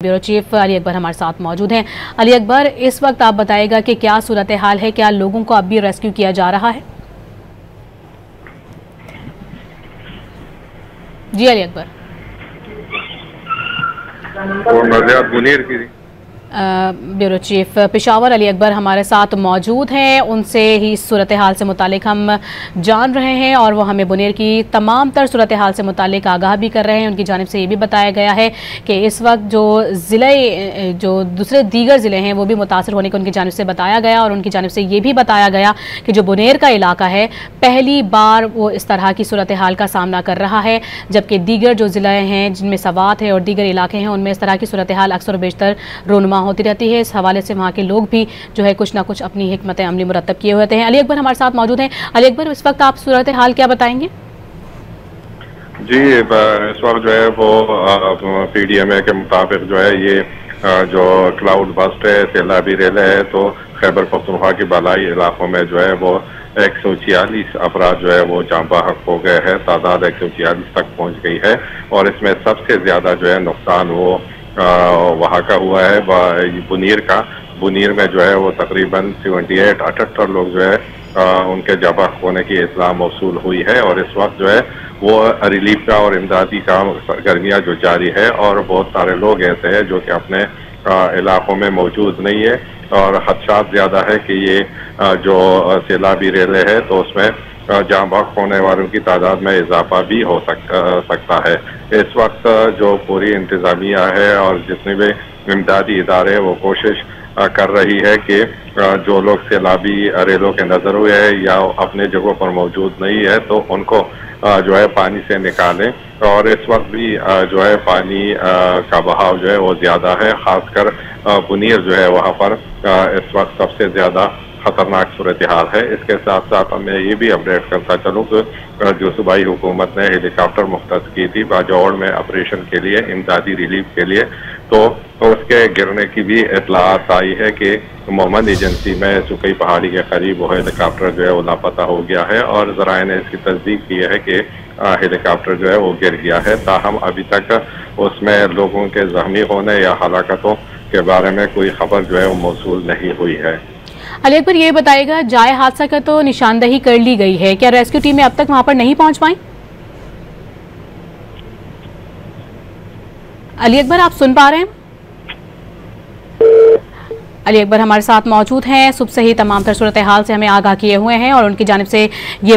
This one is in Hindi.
ब्यूरो चीफ अली अकबर हमारे साथ मौजूद हैं। अली अकबर, इस वक्त आप बताएगा कि क्या सूरत हाल है, क्या लोगों को अब भी रेस्क्यू किया जा रहा है? जी अली अकबर। ब्यूरो चीफ पेशावर अली अकबर हमारे साथ मौजूद हैं, उनसे ही सूरत हाल से मुतालिक हम जान रहे हैं और वो हमें बुनेर की तमाम तर सूरत हाल से मुतालिक आगाह भी कर रहे हैं। उनकी जानिब से ये भी बताया गया है कि इस वक्त जो दूसरे दीगर ज़िले हैं वो भी मुतासर होने को उनकी जानिब से बताया गया और उनकी जानिब से ये भी बताया गया कि जो बुनेर का इलाका है पहली बार वो इस तरह की सूरत हाल का सामना कर रहा है, जबकि दीगर जो ज़िले हैं जिनमें सवात है और दीगर इलाके हैं उनमें इस तरह की सूरत हाल अक्सर बेशतर रोनुमा होती रहती है। इस हवाले से वहाँ के लोग भी जो है कुछ ना कुछ अपनी हिकमत अमली मुरतब किए होते हैं। अली अकबर हमारे साथ मौजूद हैं। अली अकबर, इस वक्त आप सूरत हाल क्या बताएंगे? जी, इस वक्त जो है वो PDMA के मुताबिक जो है ये जो क्लाउड बस्ट है, सैलाबी रेल है, तो खैबर पख्तूनख्वा के बालाई इलाकों में जो है वो 146 अफराद जो है वो जाँ बहक हो गए हैं। तादाद 146 तक पहुँच गई है और इसमें सबसे ज़्यादा जो है नुकसान वो वहाँ का हुआ है बुनीर का। बुनीर में जो है वो तकरीबन 78 लोग जो है उनके जबा होने की इत्तला मौसूल हुई है और इस वक्त जो है वो रिलीफ का और इमदादी का सरगर्मियाँ जो जारी है और बहुत सारे लोग ऐसे हैं जो कि अपने इलाकों में मौजूद नहीं है और खदशात ज़्यादा है कि ये जो सैलाबी रेले है तो उसमें जाँ बहक होने वालों की तादाद में इजाफा भी हो सकता है। इस वक्त जो पूरी इंतज़ामिया है और जितने भी इमदादी इदारे वो कोशिश कर रही है कि जो लोग सैलाबी रेलों के नजर हुए हैं या अपने जगहों पर मौजूद नहीं है तो उनको जो है पानी से निकालें और इस वक्त भी जो है पानी का बहाव जो है वो ज़्यादा है। खासकर बुनीर जो है वहाँ पर इस वक्त सबसे ज़्यादा खतरनाक सूरत हाल है। इसके साथ साथ मैं ये भी अपडेट करता चलूँ कि जो सूबाई हुकूमत ने हेलीकॉप्टर मुख्तस की थी बाजौड़ में ऑपरेशन के लिए, इमदादी रिलीफ के लिए, तो उसके गिरने की भी इतलात आई है कि मोहम्मद एजेंसी में सुकई पहाड़ी के करीब वो हेलीकॉप्टर जो है वो लापता हो गया है और ज़राए ने इसकी तस्दीक की है कि हेलीकॉप्टर जो है वो गिर गया है। ताहम अभी तक उसमें लोगों के जख्मी होने या हलाकतों के बारे में कोई खबर जो है वो मौसूल नहीं हुई है। अली अकबर, ये बताएगा जाए हादसा का तो निशानदही कर ली गई है, क्या रेस्क्यू टीमें अब तक वहां पर नहीं पहुंच पाई? अली अकबर, आप सुन पा रहे हैं? अली अकबर हमारे साथ मौजूद हैं, सुबह से ही तमाम तर सूरत हाल से हमें आगाह किए हुए हैं और उनकी जानिब से ये